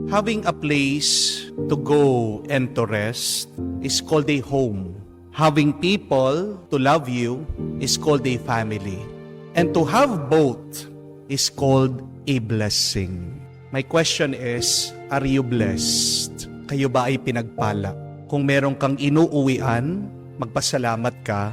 Having a place to go and to rest is called a home. Having people to love you is called a family. And to have both is called a blessing. My question is, are you blessed? Kayo ba ay pinagpala? Kung meron kang inuuwian, magpasalamat ka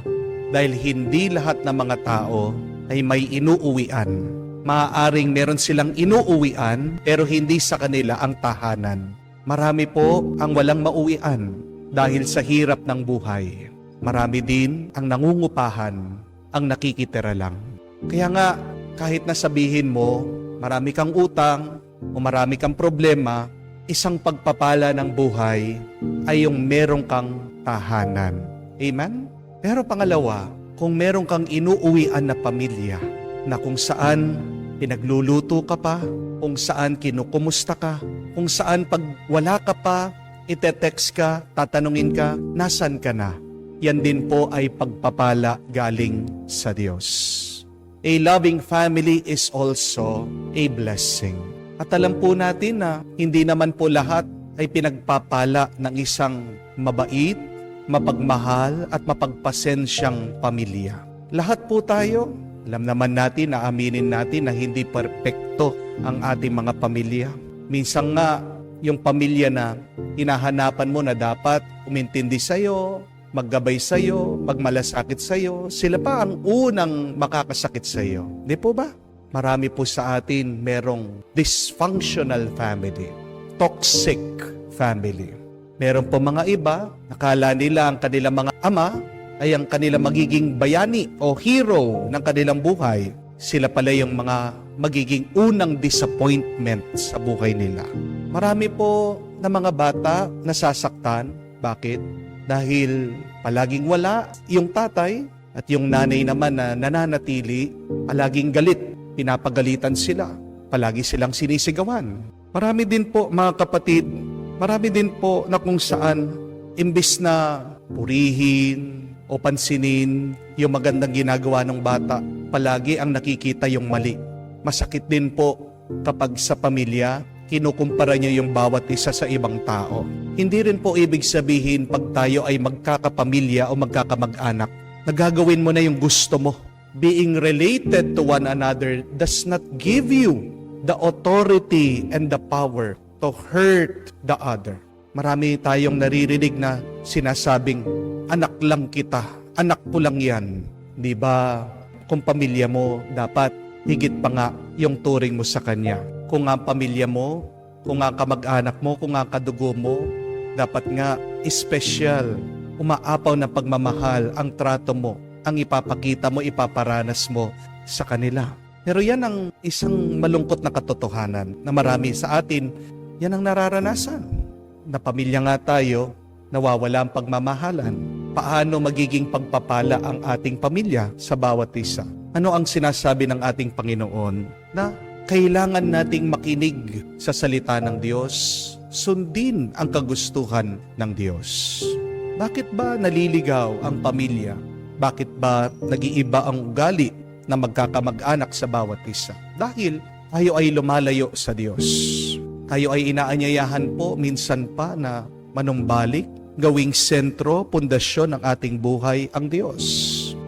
dahil hindi lahat ng mga tao ay may inuuwian. Maaaring meron silang inuuwian pero hindi sa kanila ang tahanan. Marami po ang walang mauwian dahil sa hirap ng buhay. Marami din ang nangungupahan, ang nakikitira lang. Kaya nga, kahit nasabihin mo, marami kang utang o marami kang problema, isang pagpapala ng buhay ay yung meron kang tahanan. Amen? Pero pangalawa, kung meron kang inuuwian na pamilya na kung saan pinagluluto ka pa, kung saan kinukumusta ka, kung saan pag wala ka pa, ite-text ka, tatanungin ka, nasan ka na? Yan din po ay pagpapala galing sa Diyos. A loving family is also a blessing. At alam po natin na hindi naman po lahat ay pinagpapala ng isang mabait, mapagmahal at mapagpasensyang pamilya. Lahat po tayo, alam naman natin na aminin natin na hindi perpekto ang ating mga pamilya. Minsan nga, yung pamilya na hinahanapan mo na dapat umintindi sa'yo, maggabay sa'yo, magmalasakit sa'yo, sila pa ang unang makakasakit sa'yo. Di po ba? Marami po sa atin merong dysfunctional family, toxic family. Meron po mga iba, nakala nila ang kanilang mga ama ay ang kanilang magiging bayani o hero ng kanilang buhay. Sila pala yung mga magiging unang disappointment sa buhay nila. Marami po na mga bata nasasaktan. Bakit? Dahil palaging wala yung tatay at yung nanay naman na nananatili, palaging galit, pinapagalitan sila, palagi silang sinisigawan. Marami din po mga kapatid, marami din po na kung saan imbis na purihin o pansinin yung magandang ginagawa ng bata, palagi ang nakikita yung mali. Masakit din po kapag sa pamilya, kinukumpara niyo yung bawat isa sa ibang tao. Hindi rin po ibig sabihin pag tayo ay magkakapamilya o magkakamag-anak, nagagawin mo na yung gusto mo. Being related to one another does not give you the authority and the power to hurt the other. Marami tayong naririnig na sinasabing, anak lang kita, anak ko lang yan. Di ba? Kung pamilya mo, dapat higit pa nga yung turing mo sa kanya. Kung nga pamilya mo, kung nga kamag-anak mo, kung nga kadugo mo, dapat nga special, umaapaw na pagmamahal ang trato mo, ang ipapakita mo, ipaparanas mo sa kanila. Pero yan ang isang malungkot na katotohanan na marami sa atin, yan ang nararanasan. Na pamilya nga tayo, nawawala ang pagmamahalan. Paano magiging pagpapala ang ating pamilya sa bawat isa? Ano ang sinasabi ng ating Panginoon? Na kailangan nating makinig sa salita ng Diyos, sundin ang kagustuhan ng Diyos. Bakit ba naliligaw ang pamilya? Bakit ba nag-iiba ang ugali na magkakamag-anak sa bawat isa? Dahil tayo ay lumalayo sa Diyos. Tayo ay inaanyayahan po minsan pa na manumbalik, gawing sentro, pundasyon ng ating buhay ang Diyos.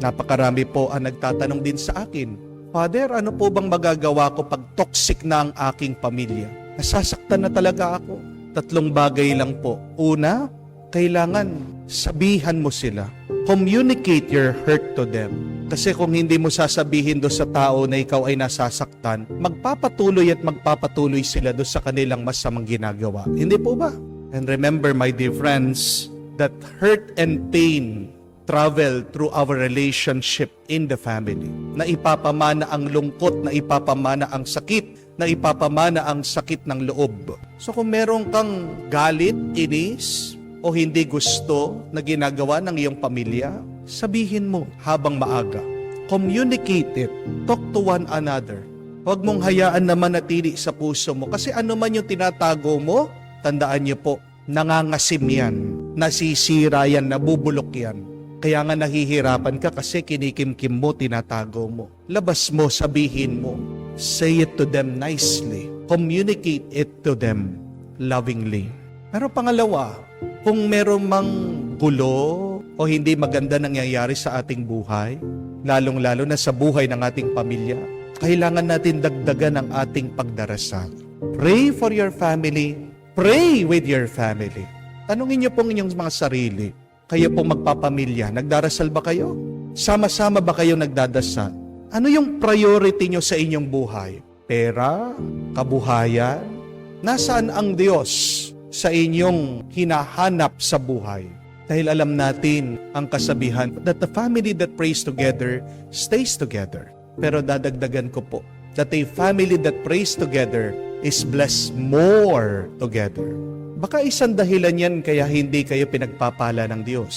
Napakarami po ang nagtatanong din sa akin, Father, ano po bang magagawa ko pag toxic na ang aking pamilya? Nasasaktan na talaga ako. 3 bagay lang po. Una, kailangan sabihan mo sila. Communicate your hurt to them. Kasi kung hindi mo sasabihin do sa tao na ikaw ay nasasaktan, magpapatuloy at magpapatuloy sila do sa kanilang masamang ginagawa. Hindi po ba? And remember, my dear friends, that hurt and pain travel through our relationship in the family. Na ipapamana ang lungkot, na ipapamana ang sakit, na ipapamana ang sakit ng loob. So kung meron kang galit, inis, o hindi gusto na ginagawa ng iyong pamilya, sabihin mo habang maaga. Communicate it. Talk to one another. Huwag mong hayaan na manatili sa puso mo. Kasi ano man yung tinatago mo, tandaan niyo po, nangangasim yan, nasisira yan, nabubulok yan. Kaya nga nahihirapan ka kasi kinikimkim mo, tinatago mo. Labas mo, sabihin mo. Say it to them nicely. Communicate it to them. lovingly. Pero pangalawa, kung meron mang gulo o hindi maganda nangyayari sa ating buhay, lalong-lalo na sa buhay ng ating pamilya, kailangan natin dagdagan ang ating pagdarasal. Pray for your family. Pray with your family. Tanungin niyo pong inyong mga sarili, kayo pong magpapamilya, nagdarasal ba kayo? Sama-sama ba kayo nagdadasal? Ano yung priority niyo sa inyong buhay? Pera? Kabuhayan? Nasaan ang Diyos sa inyong hinahanap sa buhay? Dahil alam natin ang kasabihan that the family that prays together stays together. Pero dadagdagan ko po that a family that prays together is blessed more together. Baka isang dahilan yan kaya hindi kayo pinagpapala ng Diyos.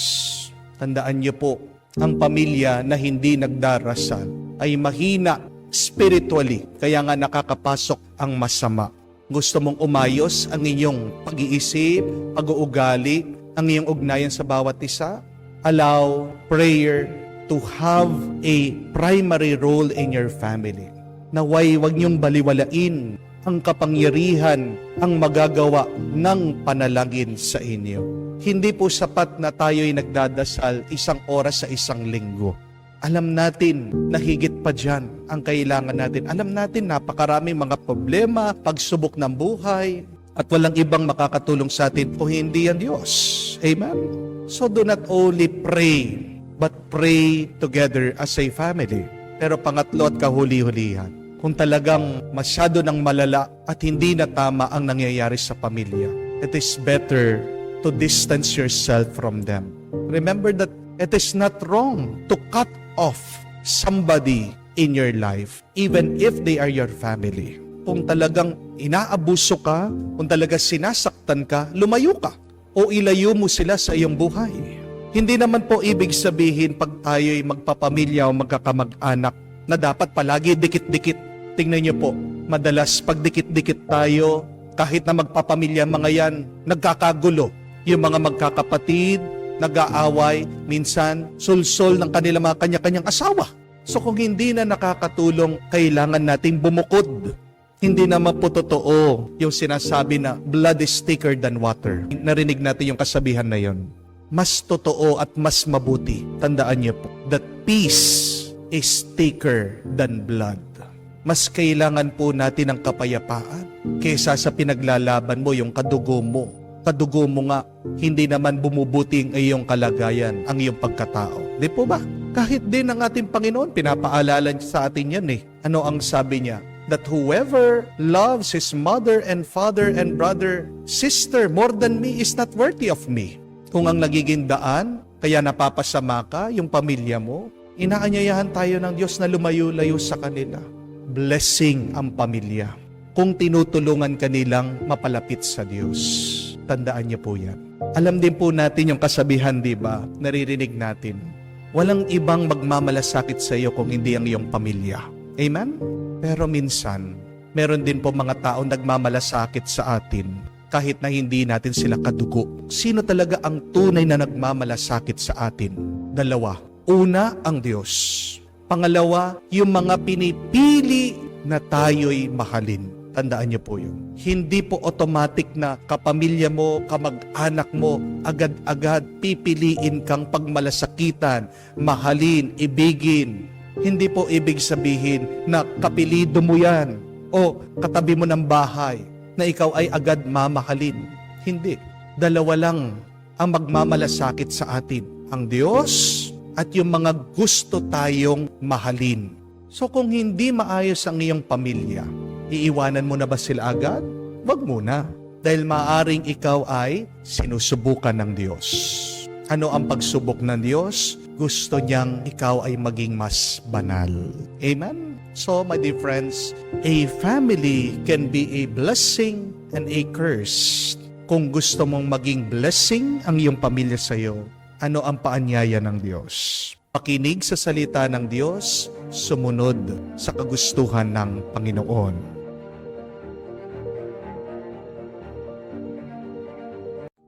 Tandaan niyo po, ang pamilya na hindi nagdarasal ay mahina spiritually, kaya nga nakakapasok ang masama. Gusto mong umayos ang inyong pag-iisip, pag-uugali, ang iyong ugnayan sa bawat isa? Allow prayer to have a primary role in your family. Naway wag niyong baliwalain ang kapangyarihan ang magagawa ng panalangin sa inyo. Hindi po sapat na tayo'y nagdadasal 1 oras sa 1 linggo. Alam natin na higit pa dyan ang kailangan natin. Alam natin napakaraming mga problema, pagsubok ng buhay, at walang ibang makakatulong sa atin o hindi ang Diyos. Amen? So do not only pray, but pray together as a family. Pero pangatlo at kahuli-hulihan, kung talagang masyado ng malala at hindi na tama ang nangyayari sa pamilya, it is better to distance yourself from them. Remember that it is not wrong to cut off somebody in your life, even if they are your family. Kung talagang inaabuso ka, kung talagang sinasaktan ka, lumayo ka o ilayo mo sila sa iyong buhay. Hindi naman po ibig sabihin pag tayo'y magpapamilya o magkakamag-anak na dapat palagi dikit-dikit. Tingnan niyo po, madalas pag dikit-dikit tayo, kahit na magpapamilya mga yan, nagkakagulo. Yung mga magkakapatid, nag-aaway, minsan sulsol ng kanilang mga kanya-kanyang asawa. So kung hindi na nakakatulong, kailangan nating bumukod. Hindi naman po totoo yung sinasabi na blood is thicker than water. Narinig natin yung kasabihan na yon. Mas totoo at mas mabuti. Tandaan niyo po that peace is thicker than blood. Mas kailangan po natin ng kapayapaan kaysa sa pinaglalaban mo yung kadugo mo. Kadugo mo nga, hindi naman bumubuti ang iyong kalagayan, ang iyong pagkatao. Di po ba? Kahit din ang ating Panginoon, pinapaalala sa atin yan eh. Ano ang sabi niya? That whoever loves his mother and father and brother, sister more than me is not worthy of me. Kung ang nagiging daan, kaya napapasama ka, yung pamilya mo, inaanyayahan tayo ng Diyos na lumayo-layo sa kanila. Blessing ang pamilya. Kung tinutulungan kanilang mapalapit sa Diyos. Tandaan niyo po yan. Alam din po natin yung kasabihan, di ba? Naririnig natin. Walang ibang magmamalasakit sa iyo kung hindi ang iyong pamilya. Amen? Pero minsan, meron din po mga tao nagmamalasakit sa atin kahit na hindi natin sila kadugo. Sino talaga ang tunay na nagmamalasakit sa atin? Dalawa. Una, ang Diyos. Pangalawa, yung mga pinipili na tayo'y mahalin. Tandaan niyo po yun. Hindi po automatic na kapamilya mo, kamag-anak mo, agad-agad pipiliin kang pagmalasakitan, mahalin, ibigin. Hindi po ibig sabihin na kapilido mo yan o katabi mo ng bahay na ikaw ay agad mamahalin. Hindi. Dalawa lang ang magmamalasakit sa atin. Ang Diyos at yung mga gusto tayong mahalin. So kung hindi maayos ang iyong pamilya, iiwanan mo na ba sila agad? Wag muna. Dahil maaring ikaw ay sinusubukan ng Diyos. Ano ang pagsubok ng Diyos? Gusto niyang ikaw ay maging mas banal. Amen? So, my dear friends, a family can be a blessing and a curse. Kung gusto mong maging blessing ang iyong pamilya sa iyo, ano ang paanyaya ng Diyos? Pakinig sa salita ng Diyos, sumunod sa kagustuhan ng Panginoon.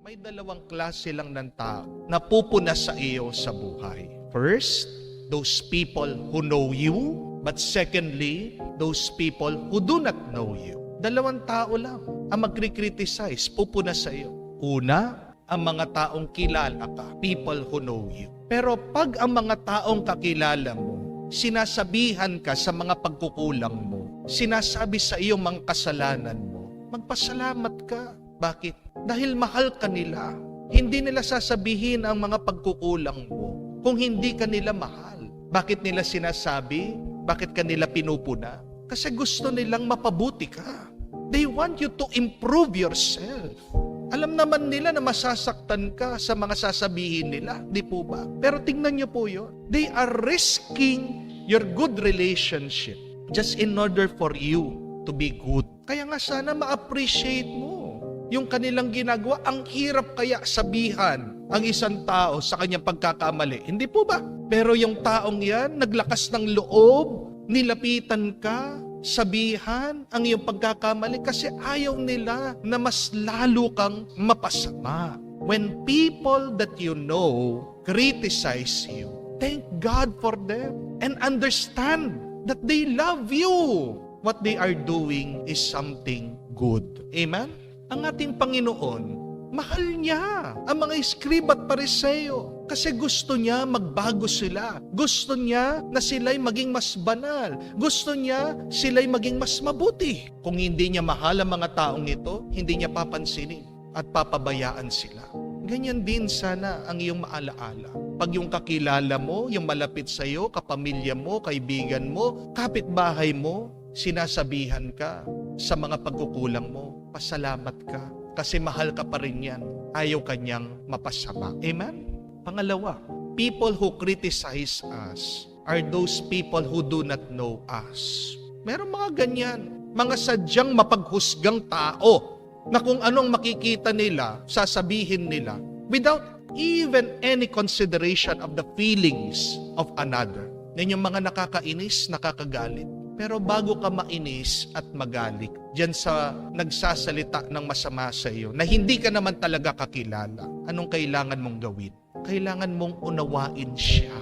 May dalawang klase lang ng tao na pupuna sa iyo sa buhay. First, those people who know you. But secondly, those people who do not know you. Dalawang tao lang. ang magkri-criticize, pupuna sa iyo? Una, ang mga taong kilala ka, people who know you. Pero pag ang mga taong kakilala mo, sinasabihan ka sa mga pagkukulang mo, sinasabi sa iyo mga kasalanan mo, magpasalamat ka. Bakit? Dahil mahal ka nila. Hindi nila sasabihin ang mga pagkukulang mo kung hindi ka nila mahal. Bakit nila sinasabi? Bakit ka nila pinupuna? Kasi gusto nilang mapabuti ka. They want you to improve yourself. Alam naman nila na masasaktan ka sa mga sasabihin nila, di po ba? Pero tingnan niyo po yun. They are risking your good relationship just in order for you to be good. Kaya nga sana ma-appreciate mo yung kanilang ginagawa. Ang hirap kaya sabihan ang isang tao sa kanyang pagkakamali. Hindi po ba? Pero yung taong yan, naglakas ng loob, nilapitan ka, sabihan ang iyong pagkakamali kasi ayaw nila na mas lalo kang mapasama. When people that you know criticize you, thank God for them and understand that they love you. What they are doing is something good. Amen? Ang ating Panginoon, mahal niya ang mga Eskrib at Pariseo kasi gusto niya magbago sila. Gusto niya na sila'y maging mas banal. Gusto niya sila'y maging mas mabuti. Kung hindi niya mahal ang mga taong ito, hindi niya papansinin at papabayaan sila. Ganyan din sana ang iyong maalaala. Pag yung kakilala mo, yung malapit sa iyo, kapamilya mo, kaibigan mo, kapitbahay mo, sinasabihan ka sa mga pagkukulang mo, pasalamat ka. Kasi mahal ka pa rin yan. Ayaw kanyang mapasama. Amen? Pangalawa, people who criticize us are those people who do not know us. Meron mga ganyan. Mga sadyang mapaghusgang tao na kung anong makikita nila, sasabihin nila without even any consideration of the feelings of another. Yan yung mga nakakainis, nakakagalit. Pero bago ka mainis at magalit, diyan sa nagsasalita ng masama sa iyo, na hindi ka naman talaga kakilala, anong kailangan mong gawin? Kailangan mong unawain siya.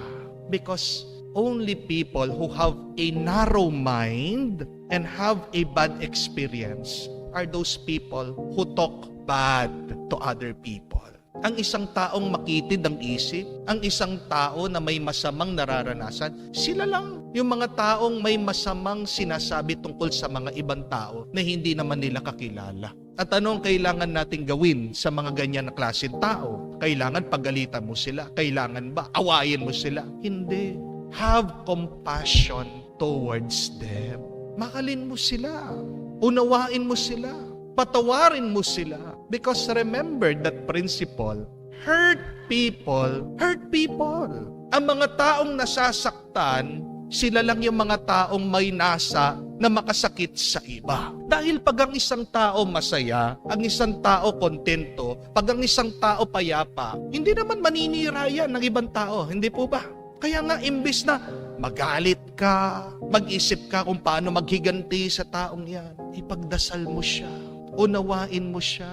Because only people who have a narrow mind and have a bad experience are those people who talk bad to other people. Ang isang taong makitid ang isip, ang isang tao na may masamang nararanasan, sila lang yung mga taong may masamang sinasabi tungkol sa mga ibang tao na hindi naman nila kakilala. At anong kailangan nating gawin sa mga ganyan na klaseng tao? Kailangan pagalitan mo sila? Kailangan ba awayin mo sila? Hindi. Have compassion towards them. Mahalin mo sila. Unawain mo sila. Patawarin mo sila. Because remember that principle, hurt people. Ang mga taong nasasaktan, sila lang yung mga taong may nasa na makasakit sa iba. Dahil pag ang isang tao masaya, ang isang tao kontento, pag ang isang tao payapa, hindi naman maninira yan ng ibang tao. Hindi po ba? Kaya nga imbis na magalit ka, mag-isip ka kung paano maghiganti sa taong yan, ipagdasal mo siya, unawain mo siya,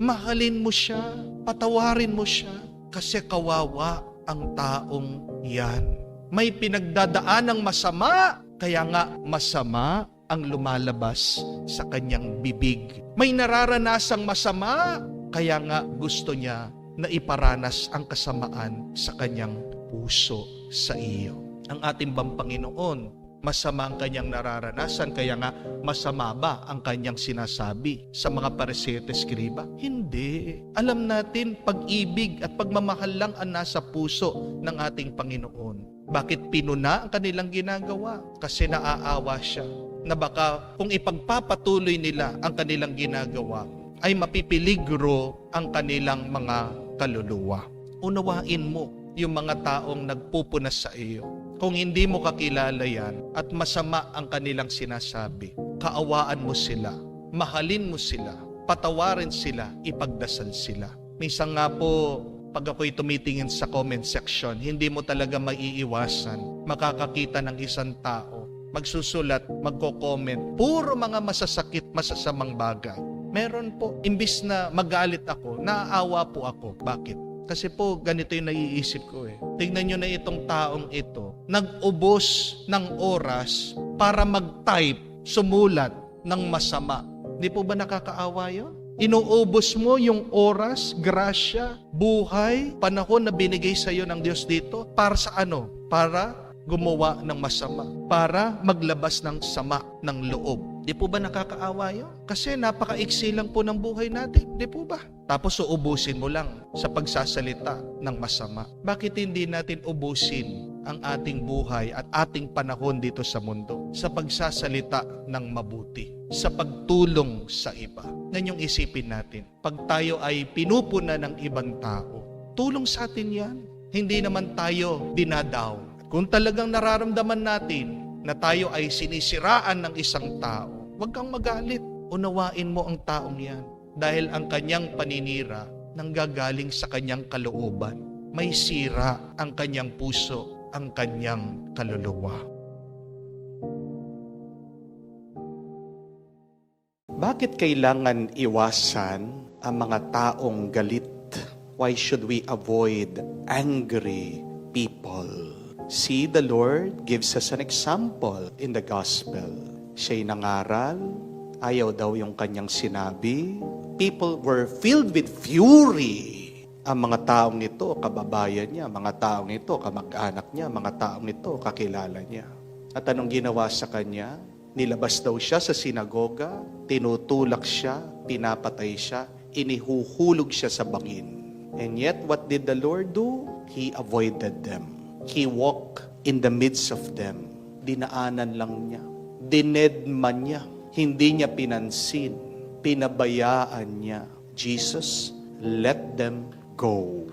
mahalin mo siya, patawarin mo siya, kasi kawawa ang taong yan. May pinagdadaan ng masama, kaya nga masama ang lumalabas sa kanyang bibig. May nararanasang masama, kaya nga gusto niya na iparanas ang kasamaan sa kanyang puso sa iyo. Ang ating bang Panginoon, masama ang kanyang nararanasan, kaya nga masama ba ang kanyang sinasabi sa mga Pariseo at Eskriba? Hindi. Alam natin, pag-ibig at pagmamahal lang ang nasa puso ng ating Panginoon. Bakit pinuna ang kanilang ginagawa? Kasi naaawa siya na baka kung ipagpapatuloy nila ang kanilang ginagawa, ay mapipiligro ang kanilang mga kaluluwa. Unawain mo yung mga taong nagpupuna sa iyo. Kung hindi mo kakilala yan at masama ang kanilang sinasabi, kaawaan mo sila, mahalin mo sila, patawarin sila, ipagdasal sila. Minsan nga po, pag ako'y tumitingin sa comment section, hindi mo talaga maiiwasan, makakakita ng isang tao, magsusulat, magko-comment, puro mga masasakit, masasamang bagay. Meron po, imbis na magalit ako, naaawa po ako. Bakit? Kasi po, ganito yung naiisip ko eh. Tingnan nyo na itong taong ito, nag-ubos ng oras para mag-type, sumulat ng masama Di po ba nakakaawa yun? Inuubos mo yung oras, grasya, buhay, panahon na binigay sa iyo ng Diyos dito para sa ano? Para gumawa ng masama, para maglabas ng sama ng loob. Di po ba nakakaawa yun? Kasi napakaiksi lang po ng buhay natin. Di po ba? Tapos uubusin mo lang sa pagsasalita ng masama. Bakit hindi natin ubusin ang ating buhay at ating panahon dito sa mundo sa pagsasalita ng mabuti, sa pagtulong sa iba? Yan yung isipin natin. Pag tayo ay pinupuna ng ibang tao, tulong sa atin yan. Hindi naman tayo dinadaw. Kung talagang nararamdaman natin na tayo ay sinisiraan ng isang tao, huwag kang magalit. Unawain mo ang taong yan. Dahil ang kanyang paninira nanggagaling sa kanyang kalooban. May sira ang kanyang puso, ang kanyang kaluluwa. Bakit kailangan iwasan ang mga taong galit? Why should we avoid angry people? See, the Lord gives us an example in the gospel. Siya'y nangaral, ayaw daw yung kanyang sinabi. People were filled with fury. Ang mga taong ito, kababayan niya, mga taong ito, kamag-anak niya, mga taong ito, kakilala niya. At anong ginawa sa kanya? Nilabas daw siya sa sinagoga, tinutulak siya, pinapatay siya, inihuhulog siya sa bangin. And yet, what did the Lord do? He avoided them. He walked in the midst of them. Dinaanan lang niya. Dinedman niya. Hindi niya pinansin. Pinabayaan niya. Jesus, let them go.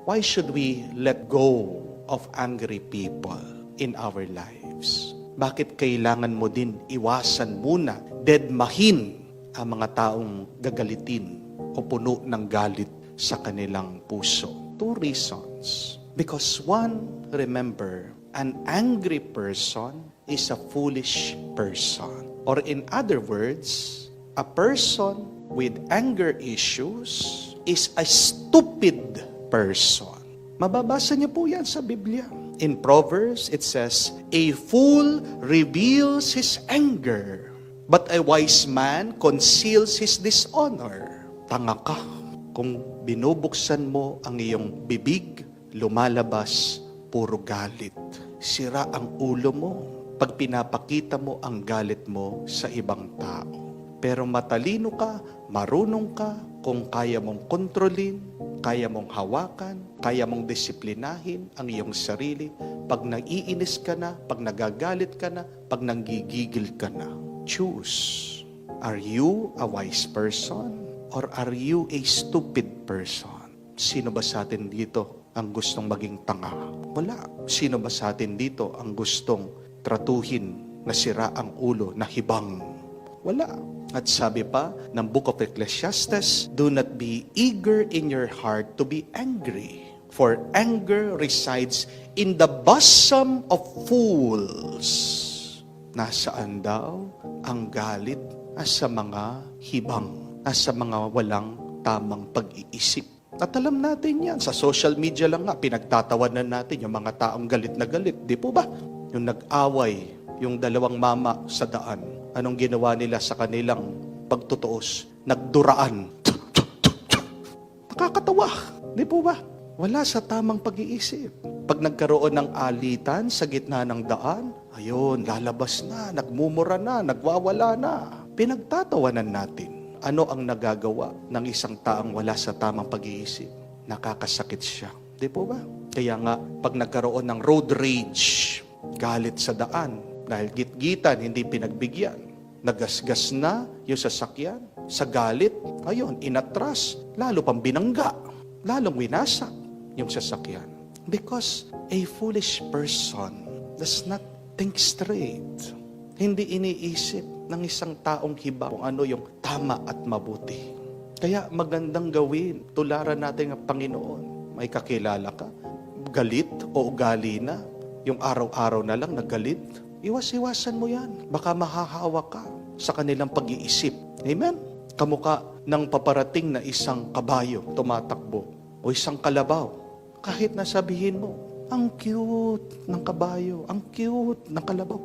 Why should we let go of angry people in our lives? Bakit kailangan mo din iwasan muna, dedmahin ang mga taong gagalitin o puno ng galit sa kanilang puso? Two reasons. Because one, remember, an angry person is a foolish person. Or in other words, a person with anger issues is a stupid person. Mababasa niyo po yan sa Biblia. In Proverbs, it says, a fool reveals his anger, but a wise man conceals his dishonor. Tanga ka. Kung binubuksan mo ang iyong bibig, lumalabas puro galit. Sira ang ulo mo pag pinapakita mo ang galit mo sa ibang tao. Pero matalino ka, marunong ka, kung kaya mong kontrolin, kaya mong hawakan, kaya mong disiplinahin ang iyong sarili. Pag naiinis ka na, pag nagagalit ka na, pag nanggigigil ka na. Choose. Are you a wise person or are you a stupid person? Sino ba sa atin dito ang gustong maging tanga? Wala. Sino ba sa atin dito ang gustong tratuhin na sira ang ulo, na hibang? Wala. At sabi pa ng Book of Ecclesiastes, do not be eager in your heart to be angry, for anger resides in the bosom of fools. Nasaan daw ang galit? Nasa mga hibang, nasa mga walang tamang pag-iisip. At alam natin yan, sa social media lang nga, pinagtatawanan natin yung mga taong galit na galit. Di po ba? Yung nag-away, yung dalawang mama sa daan. Anong ginawa nila sa kanilang pagtutuos? Nagduraan. Nakakatawa. Di po ba? Wala sa tamang pag-iisip. Pag nagkaroon ng alitan sa gitna ng daan, ayun, lalabas na, nagmumura na, nagwawala na. Pinagtatawanan natin. Ano ang nagagawa ng isang taong wala sa tamang pag-iisip? Nakakasakit siya. Di po ba? Kaya nga, pag nagkaroon ng road rage, galit sa daan, dahil gitgitan, hindi pinagbigyan, nagasgas na yung sasakyan, sa galit, ayun, inatras, lalo pang binangga, lalong winasak yung sasakyan. Because a foolish person does not think straight. Hindi iniisip ng isang taong hiba kung ano yung tama at mabuti. Kaya magandang gawin, tularan natin ang Panginoon. May kakilala ka, galit o ugali na, yung araw-araw na lang nagalit, iwas-iwasan mo yan. Baka mahahawa ka sa kanilang pag-iisip. Amen? Kamukha ng paparating na isang kabayo tumatakbo o isang kalabaw. Kahit nasabihin mo, ang cute ng kabayo, ang cute ng kalabaw,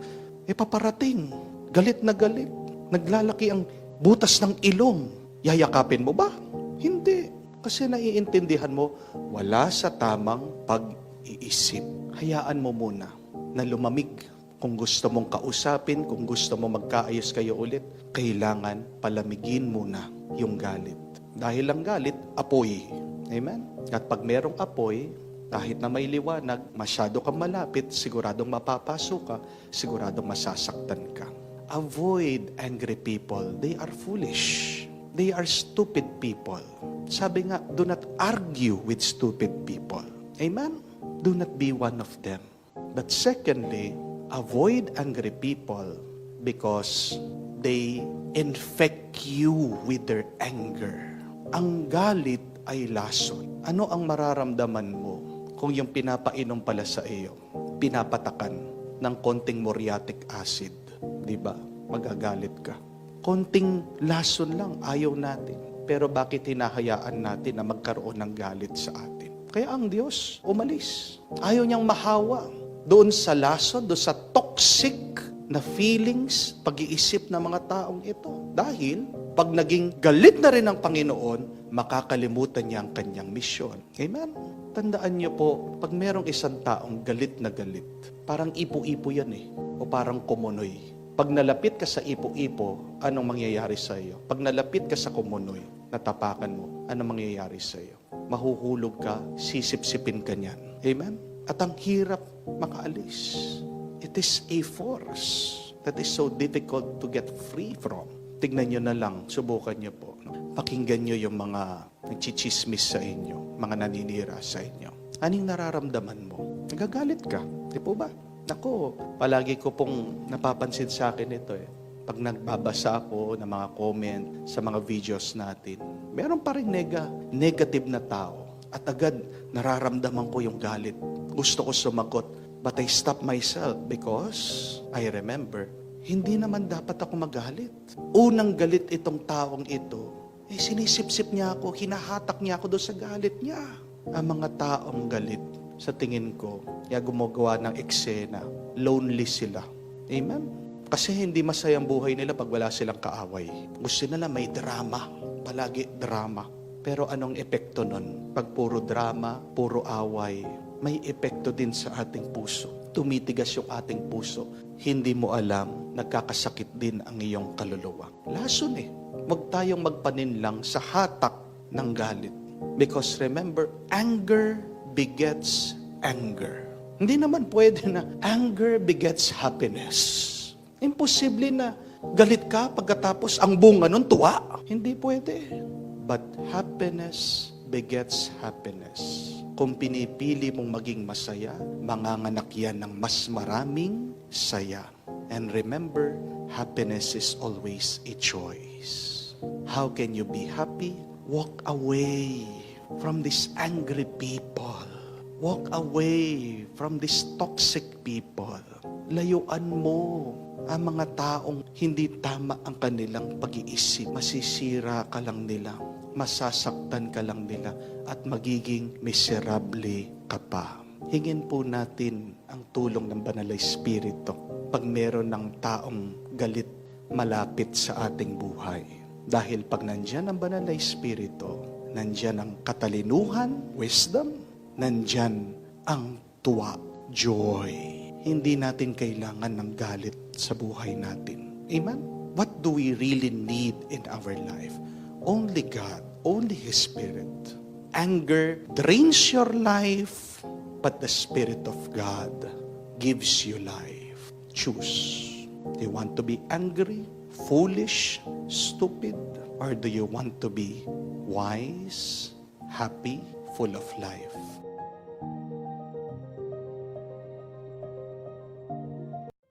paparating, galit na galit. Naglalaki ang butas ng ilong, yayakapin mo ba? Hindi. Kasi naiintindihan mo, wala sa tamang pag-iisip. Hayaan mo muna na lumamig. Kung gusto mong kausapin, kung gusto mo magkaayos kayo ulit, kailangan palamigin muna yung galit. Dahil ang galit, apoy. Amen? At pag merong apoy, kahit na may liwanag, masyado kang malapit, siguradong mapapasok ka, siguradong masasaktan ka. Avoid angry people. They are foolish. They are stupid people. Sabi nga, do not argue with stupid people. Amen? Do not be one of them. But secondly, avoid angry people because they infect you with their anger. Ang galit ay lason. Ano ang mararamdaman mo kung yung pinapainom pala sa iyo, pinapatakan ng konting muriatic acid? Diba? Magagalit ka. Konting lason lang, ayaw natin. Pero bakit hinahayaan natin na magkaroon ng galit sa atin? Kaya ang Diyos umalis. Ayaw niyang mahawa doon sa lason, doon sa toxic na feelings, pag-iisip ng mga taong ito. Dahil pag naging galit na rin ang Panginoon, makakalimutan niya ang kanyang misyon. Amen? Tandaan niyo po, pag merong isang taong galit na galit, parang ipo-ipo yan o parang kumunoy. Pag nalapit ka sa ipo-ipo, anong mangyayari sa iyo? Pag nalapit ka sa kumunoy, natapakan mo, anong mangyayari sa iyo? Mahuhulog ka, sisip-sipin ka niyan. Amen? At ang hirap makaalis. It is a force that is so difficult to get free from. Tignan nyo na lang, subukan nyo po. Pakinggan nyo yung mga nagchichismis sa inyo, mga naninira sa inyo. Anong nararamdaman mo? Nagagalit ka, di po ba? Ako, palagi ko pong napapansin sa akin ito Pag nagbabasa ako ng mga comment sa mga videos natin, meron pa rin negative na tao. At agad, nararamdaman ko yung galit. Gusto ko sumagot, but I stop myself because I remember, hindi naman dapat ako magalit. Unang galit itong taong ito, sinisip-sip niya ako, hinahatak niya ako doon sa galit niya. Ang mga taong galit, sa tingin ko, kaya gumagawa ng eksena, lonely sila. Amen? Kasi hindi masayang buhay nila pag wala silang kaaway. Gusto nila may drama, palagi drama. Pero anong epekto nun? Pag puro drama, puro away, may epekto din sa ating puso. Tumitigas yung ating puso. Hindi mo alam, nagkakasakit din ang iyong kaluluwa. Lason Huwag tayong magpaninlang sa hatak ng galit. Because remember, anger begets anger. Hindi naman pwede na anger begets happiness. Imposible na galit ka pagkatapos ang bunga nun tuwa. Hindi pwede. But happiness begets happiness. Kung pinipili mong maging masaya, manganganak yan ng mas maraming saya. And remember, happiness is always a choice. How can you be happy? Walk away from these angry people. Walk away from these toxic people. Layuan mo ang mga taong hindi tama ang kanilang pag-iisip. Masisira ka lang nila, masasaktan ka lang nila, at magiging miserable ka pa. Hingin po natin ang tulong ng Banal na Espiritu pag meron ng taong galit malapit sa ating buhay. Dahil pag nandyan ang Banal na Espiritu, nandyan ang katalinuhan, wisdom, nandyan ang tuwa, joy. Hindi natin kailangan ng galit sa buhay natin. Amen? What do we really need in our life? Only God, only His Spirit. Anger drains your life, but the Spirit of God gives you life. Choose. Do you want to be angry, foolish, stupid? Or do you want to be wise, happy, full of life?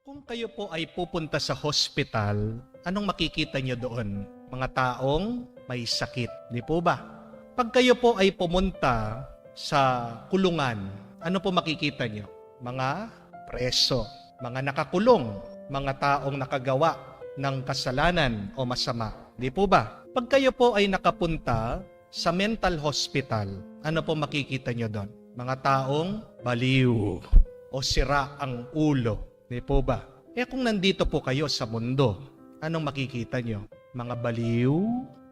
Kung kayo po ay pupunta sa hospital, anong makikita nyo doon? Mga taong may sakit, di po ba? Pag kayo po ay pumunta sa kulungan, ano po makikita nyo? Mga preso, mga nakakulong, mga taong nakagawa ng kasalanan o masama, di po ba? Pag kayo po ay nakapunta sa mental hospital, ano po makikita nyo doon? Mga taong baliw o sira ang ulo, di po ba? Kung nandito po kayo sa mundo, anong makikita nyo? mga baliw,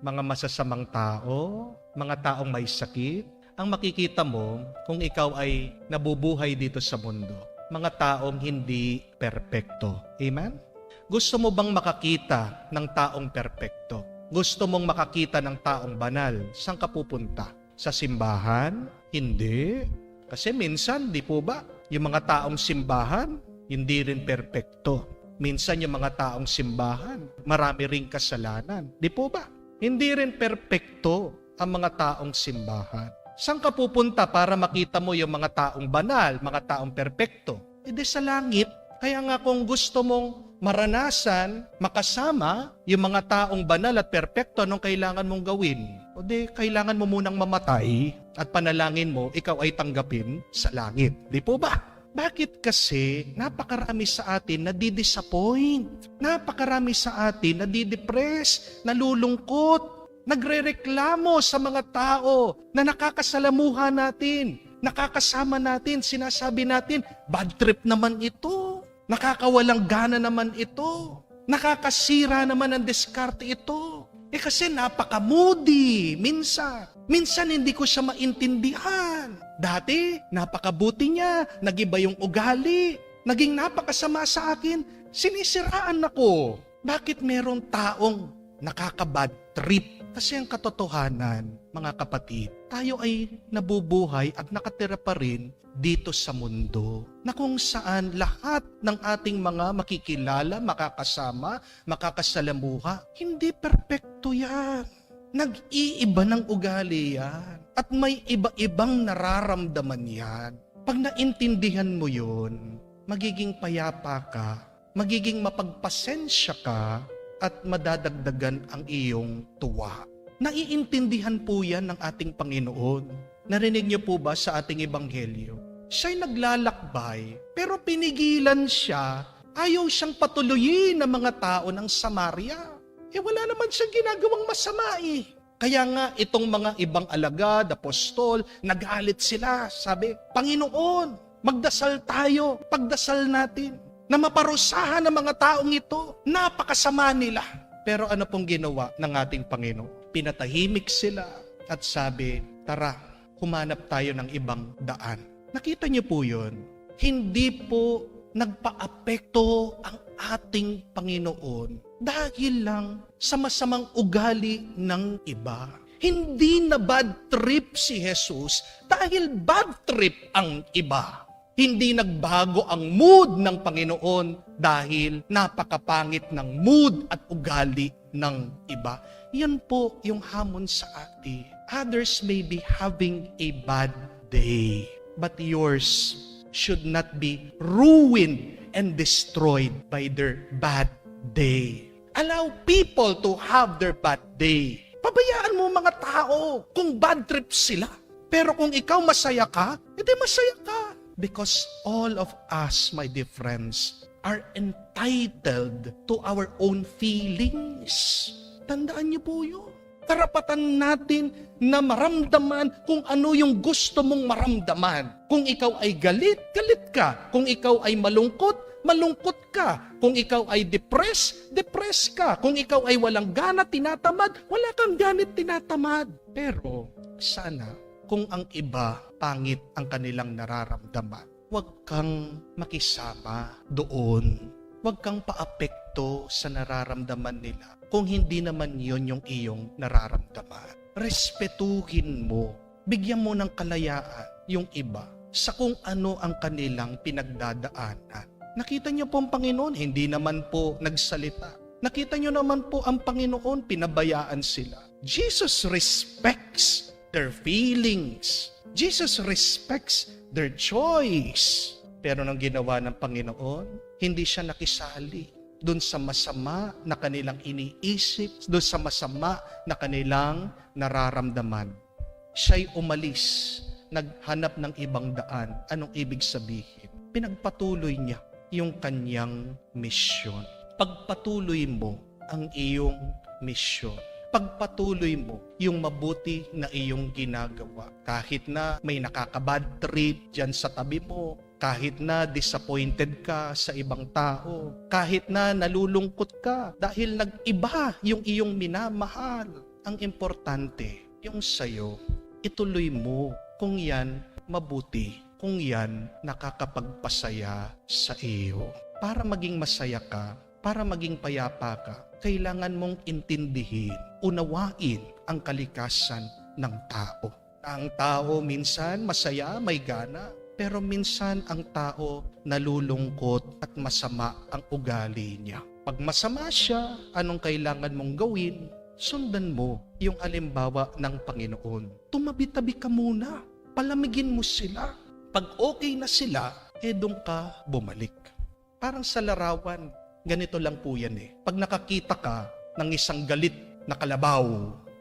mga masasamang tao, mga taong may sakit, ang makikita mo kung ikaw ay nabubuhay dito sa mundo. Mga taong hindi perpekto. Amen? Gusto mo bang makakita ng taong perpekto? Gusto mong makakita ng taong banal? Saan ka pupunta? Sa simbahan? Hindi. Kasi minsan, di po ba, yung mga taong simbahan, hindi rin perpekto. Minsan yung mga taong simbahan, marami ring kasalanan. Di po ba? Hindi rin perpekto ang mga taong simbahan. Saan ka pupunta para makita mo yung mga taong banal, mga taong perpekto? Hindi sa langit. Kaya nga kung gusto mong maranasan, makasama yung mga taong banal at perpekto, anong kailangan mong gawin? O di, kailangan mo munang mamatay at panalangin mo, ikaw ay tanggapin sa langit. Di po ba? Bakit kasi napakarami sa atin na di-disappoint? Napakarami sa atin na di-depress, nalulungkot, nagrereklamo sa mga tao na nakakasalamuha natin, nakakasama natin, sinasabi natin, bad trip naman ito. Nakakawalang gana naman ito. Nakakasira naman ang diskarte ito. Kasi napaka-moody minsan. Minsan hindi ko siya maintindihan. Dati, napakabuti niya. Nagiba yung ugali. Naging napakasama sa akin. Sinisiraan ako. Bakit merong taong nakaka-bad trip? Kasi ang katotohanan, mga kapatid, tayo ay nabubuhay at nakatira pa rin dito sa mundo na kung saan lahat ng ating mga makikilala, makakasama, makakasalamuha, hindi perpekto yan. Nag-iiba ng ugali yan. At may iba-ibang nararamdaman yan. Pag naintindihan mo yun, magiging payapa ka, magiging mapagpasensya ka, at madadagdagan ang iyong tuwa. Naiintindihan po yan ng ating Panginoon. Narinig niyo po ba sa ating ebanghelyo? Siya'y naglalakbay, pero pinigilan siya. Ayaw siyang patuloyin ng mga tao ng Samaria. Wala naman siyang ginagawang masama eh. Kaya nga itong mga ibang alagad, apostol, nagalit sila. Sabi, Panginoon, magdasal tayo, pagdasal natin na maparusahan ng mga taong ito. Napakasama nila. Pero ano pong ginawa ng ating Panginoon? Pinatahimik sila at sabi, tara, humanap tayo ng ibang daan. Nakita niyo po yun? Hindi po nagpa-apekto ang ating Panginoon dahil lang sa masamang ugali ng iba. Hindi na bad trip si Jesus dahil bad trip ang iba. Hindi nagbago ang mood ng Panginoon dahil napakapangit ng mood at ugali ng iba. Yan po yung hamon sa atin. Others may be having a bad day, but yours should not be ruined and destroyed by their bad day. Allow people to have their bad day. Pabayaan mo mga tao kung bad trip sila. Pero kung ikaw masaya ka, edi masaya ka. Because all of us, my dear friends, are entitled to our own feelings. Tandaan niyo po yun. Karapatan natin na maramdaman kung ano yung gusto mong maramdaman. Kung ikaw ay galit, galit ka. Kung ikaw ay malungkot, malungkot ka. Kung ikaw ay depressed, depressed ka. Kung ikaw ay walang gana, tinatamad, wala kang ganit, tinatamad. Pero sana, kung ang iba, pangit ang kanilang nararamdaman, huwag kang makisama doon. Huwag kang paapekto sa nararamdaman nila kung hindi naman yon yung iyong nararamdaman. Respetuhin mo, bigyan mo ng kalayaan yung iba sa kung ano ang kanilang pinagdadaanan. Nakita niyo po ang Panginoon, hindi naman po nagsalita. Nakita niyo naman po ang Panginoon, pinabayaan sila. Jesus respects their feelings. Jesus respects their choice. Pero nang ginawa ng Panginoon, hindi siya nakisali doon sa masama na kanilang iniisip, doon sa masama na kanilang nararamdaman. Siya'y umalis, naghanap ng ibang daan. Anong ibig sabihin? Pinagpatuloy niya yung kanyang misyon. Pagpatuloy mo ang iyong misyon. Pagpatuloy mo yung mabuti na iyong ginagawa. Kahit na may nakakabad trip dyan sa tabi mo, Kahit na disappointed ka sa ibang tao, kahit na nalulungkot ka dahil nag-iba yung iyong minamahal, ang importante, yung sayo, ituloy mo kung yan mabuti, kung yan nakakapagpasaya sa iyo. Para maging masaya ka, para maging payapa ka, kailangan mong intindihin, unawain ang kalikasan ng tao. Ang tao minsan masaya, may gana, pero minsan ang tao nalulungkot at masama ang ugali niya. Pag masama siya, anong kailangan mong gawin? Sundan mo yung halimbawa ng Panginoon. Tumabi-tabi ka muna. Palamigin mo sila. Pag okay na sila, doon ka bumalik. Parang sa larawan, ganito lang po yan eh. Pag nakakita ka ng isang galit na kalabaw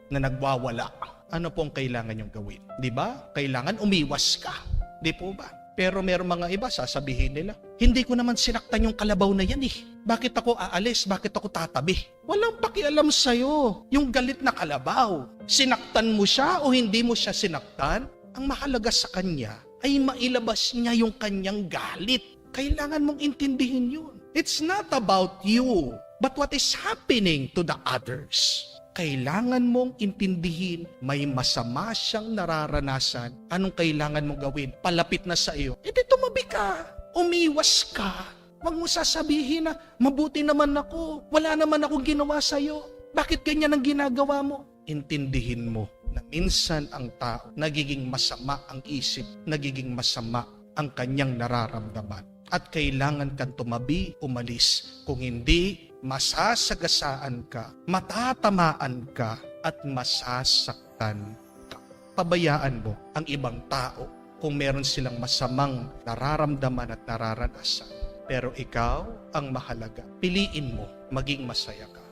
na nagwawala, ano pong kailangan yung gawin? Di ba? Kailangan umiwas ka. Di po ba? Pero meron mga iba, sasabihin nila, hindi ko naman sinaktan yung kalabaw na yan eh. Bakit ako aalis? Bakit ako tatabi? Walang pakialam sa'yo. Yung galit na kalabaw, sinaktan mo siya o hindi mo siya sinaktan? Ang mahalaga sa kanya ay mailabas niya yung kanyang galit. Kailangan mong intindihin yun. It's not about you, but what is happening to the others. Kailangan mong intindihin, may masama siyang nararanasan. Anong kailangan mong gawin? Palapit na sa iyo. Tumabi ka. Umiwas ka. Huwag mo sasabihin na, mabuti naman ako. Wala naman akong ginawa sa iyo. Bakit ganyan ang ginagawa mo? Intindihin mo na minsan ang tao, nagiging masama ang isip, nagiging masama ang kanyang nararamdaman. At kailangan kang tumabi, umalis. Kung hindi, masasagasaan ka, matatamaan ka, at masasaktan ka. Pabayaan mo ang ibang tao kung meron silang masamang nararamdaman at nararanasan. Pero ikaw ang mahalaga. Piliin mo maging masaya ka.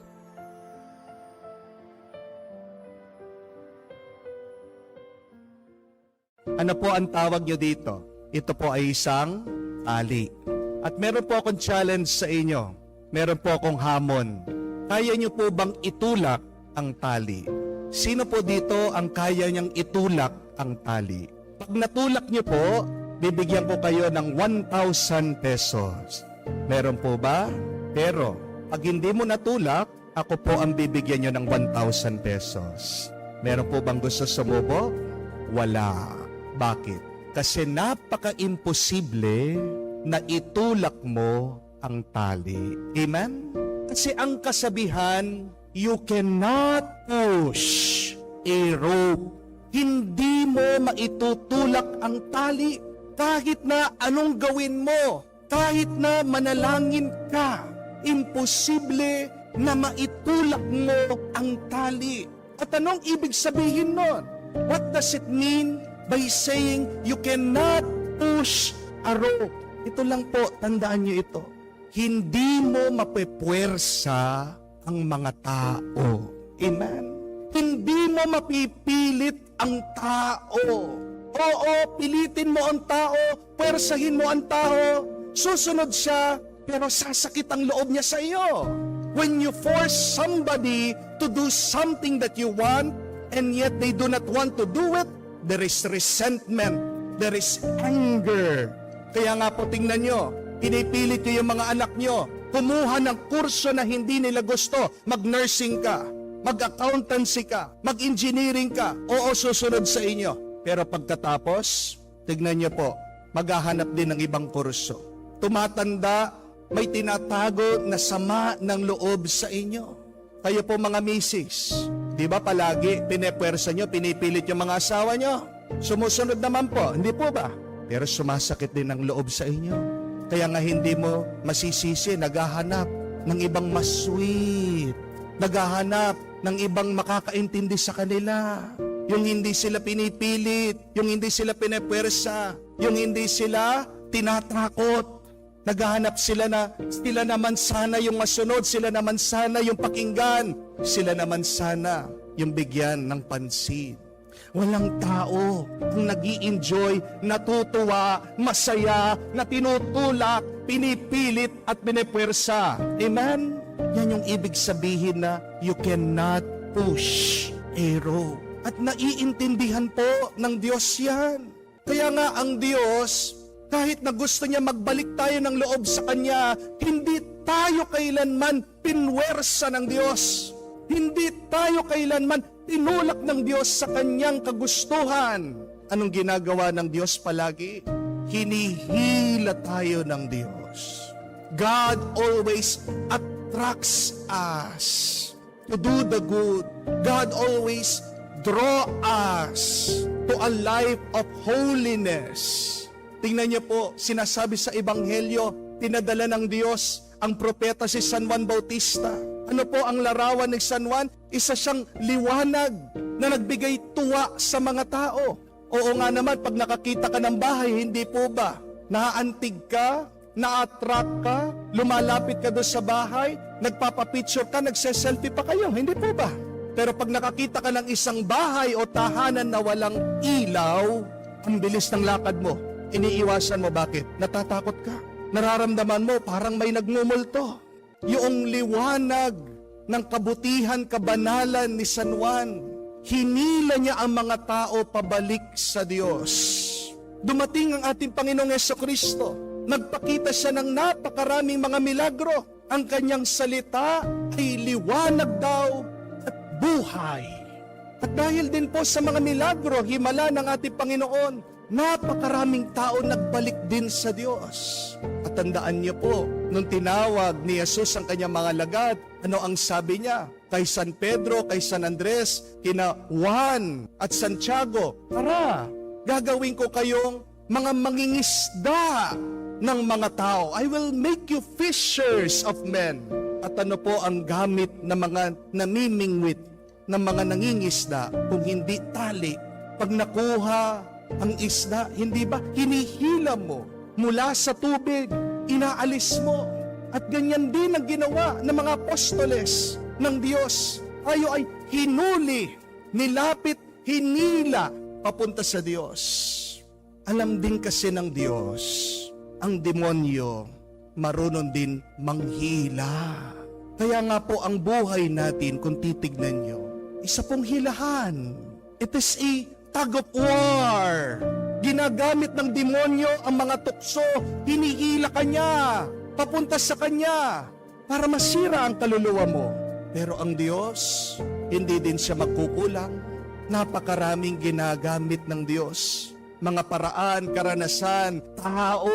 Ano po ang tawag nyo dito? Ito po ay isang tali. At meron po akong challenge sa inyo. Meron po akong hamon. Kaya nyo po bang itulak ang tali? Sino po dito ang kaya niyang itulak ang tali? Pag natulak nyo po, bibigyan ko kayo ng 1,000 pesos. Meron po ba? Pero, pag hindi mo natulak, ako po ang bibigyan nyo ng 1,000 pesos. Meron po bang gusto sumubok? Wala. Bakit? Kasi napaka-imposible na itulak mo ang tali. Amen? Kasi ang kasabihan, you cannot push a rope. Hindi mo maitutulak ang tali kahit na anong gawin mo, kahit na manalangin ka. Imposible na maitulak mo ang tali. At anong ibig sabihin nun? What does it mean by saying you cannot push a rope? Ito lang po, tandaan nyo ito. Hindi mo mapepwersa ang mga tao. Amen? Hindi mo mapipilit ang tao. Oo, pilitin mo ang tao, pwersahin mo ang tao, susunod siya, pero sasakit ang loob niya sa iyo. When you force somebody to do something that you want, and yet they do not want to do it, there is resentment, there is anger. Kaya nga po tingnan nyo, pinipilit nyo yung mga anak nyo, kumuha ng kurso na hindi nila gusto, mag-nursing ka, mag-accountancy ka, mag-engineering ka, oo, susunod sa inyo. Pero pagkatapos, tignan nyo po, maghahanap din ng ibang kurso. Tumatanda, may tinatago na sama ng loob sa inyo. Kayo po mga misis, di ba palagi pinepwersa nyo, pinipilit yung mga asawa nyo? Sumusunod naman po, hindi po ba? Pero sumasakit din ang loob sa inyo. Kaya nga hindi mo masisisi, naghahanap ng ibang mas sweet. Naghahanap ng ibang makakaintindi sa kanila. Yung hindi sila pinipilit, yung hindi sila pinepwersa, yung hindi sila tinatakot. Naghahanap sila na sila naman sana yung masunod, sila naman sana yung pakinggan, sila naman sana yung bigyan ng pansin. Walang tao ang nag-i-enjoy, natutuwa, masaya, na tinutulak, pinipilit at pinipwersa. Amen? Yan yung ibig sabihin na you cannot push a rope. At naiintindihan po ng Diyos yan. Kaya nga ang Diyos, Kahit na gusto niya magbalik tayo ng loob sa Kanya, hindi tayo kailanman pinwersa ng Diyos. Hindi tayo kailanman tinulak ng Diyos sa Kanyang kagustuhan. Anong ginagawa ng Diyos palagi? Hinihila tayo ng Diyos. God always attracts us to do the good. God always draw us to a life of holiness. Tingnan niyo po, sinasabi sa Ebanghelyo, pinadala ng Diyos ang propeta si San Juan Bautista. Ano po ang larawan ni San Juan? Isa siyang liwanag na nagbigay tuwa sa mga tao. Oo nga naman, pag nakakita ka ng bahay, hindi po ba? Naaantig ka, na-attract ka, lumalapit ka doon sa bahay, nagpapapicture ka, nagse-selfie pa kayo, hindi po ba? Pero pag nakakita ka ng isang bahay o tahanan na walang ilaw, ang bilis ng lakad mo. Iniiwasan mo, bakit? Natatakot ka. Nararamdaman mo parang may nagmumulto. Yung liwanag ng kabutihan, kabanalan ni San Juan, hinila niya ang mga tao pabalik sa Diyos. Dumating ang ating Panginoong Jesucristo. Nagpakita siya ng napakaraming mga milagro. Ang kanyang salita ay liwanag daw at buhay. At dahil din po sa mga milagro, himala ng ating Panginoon, napakaraming tao nagbalik din sa Diyos. At tandaan niyo po, nung tinawag ni Jesus ang kanyang mga lagad, ano ang sabi niya? Kay San Pedro, kay San Andres, kina Juan at Santiago, tara, gagawin ko kayong mga mangingisda ng mga tao. I will make you fishers of men. At ano po ang gamit ng mga namimingwit, ng mga nangingisda, kung hindi tali? Pag nakuha ang isda, hindi ba hinihila mo mula sa tubig, inaalis mo. At ganyan din ang ginawa ng mga apostoles ng Diyos. Tayo ay hinuli, nilapit, hinila papunta sa Diyos. Alam din kasi ng Diyos, ang demonyo marunong din manghila. Kaya nga po ang buhay natin, kung titignan nyo, isa pong hilahan. It is a tug of war. Ginagamit ng demonyo ang mga tukso, hinihila ka niya, papunta sa kanya, para masira ang kaluluwa mo. Pero ang Diyos, hindi din siya magkukulang. Napakaraming ginagamit ng Diyos. Mga paraan, karanasan, tao,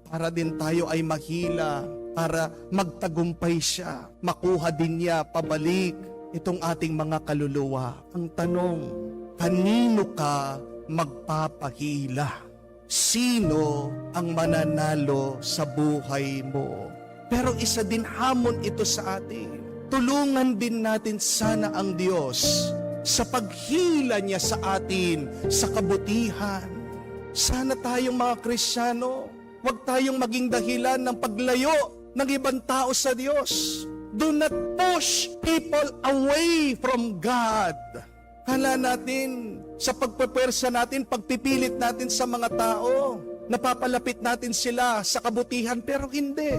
para din tayo ay mahila, para magtagumpay siya, makuha din niya pabalik itong ating mga kaluluwa. Ang tanong, kanino ka magpapahila? Sino ang mananalo sa buhay mo? Pero isa din hamon ito sa atin. Tulungan din natin sana ang Diyos sa paghila niya sa atin sa kabutihan. Sana tayong mga Kristiyano, huwag tayong maging dahilan ng paglayo ng ibang tao sa Diyos. Do not push people away from God. Hala natin, sa pagpapwersa natin, pagpipilit natin sa mga tao, napapalapit natin sila sa kabutihan, pero hindi.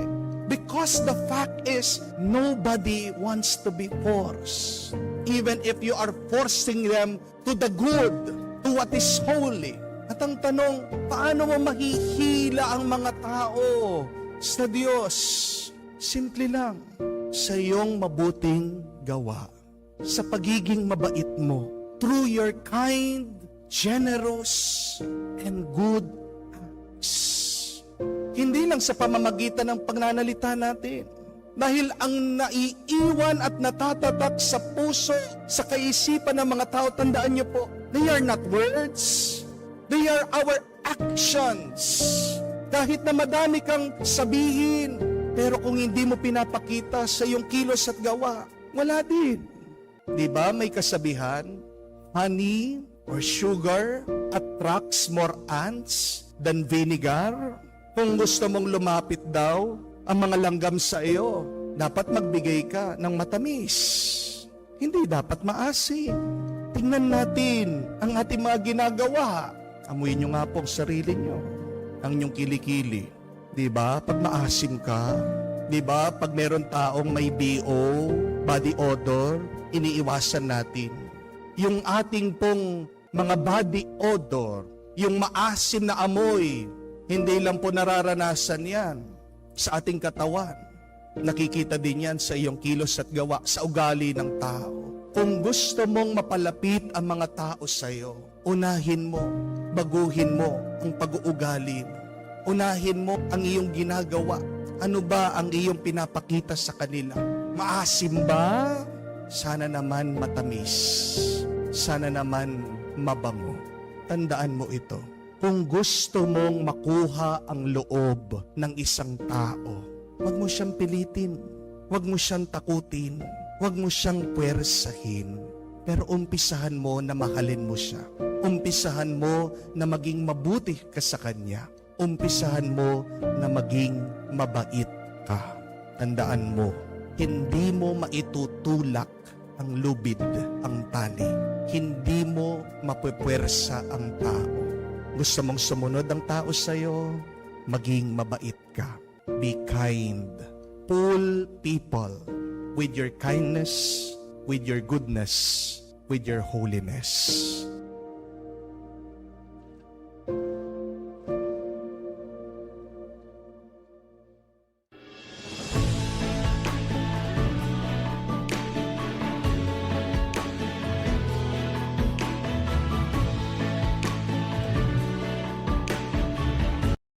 Because the fact is, nobody wants to be forced. Even if you are forcing them to the good, to what is holy. At ang tanong, paano mo mahihila ang mga tao sa Diyos? Simple lang, sa iyong mabuting gawa, sa pagiging mabait mo, through your kind, generous, and good acts. Hindi lang sa pamamagitan ng pagnanalita natin. Dahil ang naiiwan at natatatak sa puso, sa kaisipan ng mga tao, tandaan niyo po, they are not words, they are our actions. Kahit na madami kang sabihin, pero kung hindi mo pinapakita sa iyong kilos at gawa, wala din. Di ba may kasabihan, honey or sugar attracts more ants than vinegar? Kung gusto mong lumapit daw ang mga langgam sa iyo, dapat magbigay ka ng matamis. Hindi dapat maasim. Tingnan natin ang ating mga ginagawa. Amuyin nyo nga po ang sarili nyo, ang inyong kilikili. Diba? Pag maasim ka, diba? Pag meron taong may BO, body odor, iniiwasan natin. Yung ating pong mga body odor, yung maasim na amoy, Hindi lang po nararanasan yan sa ating katawan. Nakikita din yan sa iyong kilos at gawa, sa ugali ng tao. Kung gusto mong mapalapit ang mga tao sa iyo, unahin mo, baguhin mo ang pag-uugali mo. Unahin mo ang iyong ginagawa. Ano ba ang iyong pinapakita sa kanila? Maasim ba? Sana naman matamis. Sana naman mabango. Tandaan mo ito. Kung gusto mong makuha ang loob ng isang tao, huwag mo siyang pilitin. Huwag mo siyang takutin. Huwag mo siyang puwersahin. Pero umpisahan mo na mahalin mo siya. Umpisahan mo na maging mabuti ka sa kanya. Umpisahan mo na maging mabait ka. Tandaan mo, hindi mo maitutulak ang lubid, ang tali. Hindi mo mapupwersa ang tao. Gusto mong sumunod ang tao sa'yo, maging mabait ka. Be kind. Pull people with your kindness, with your goodness, with your holiness.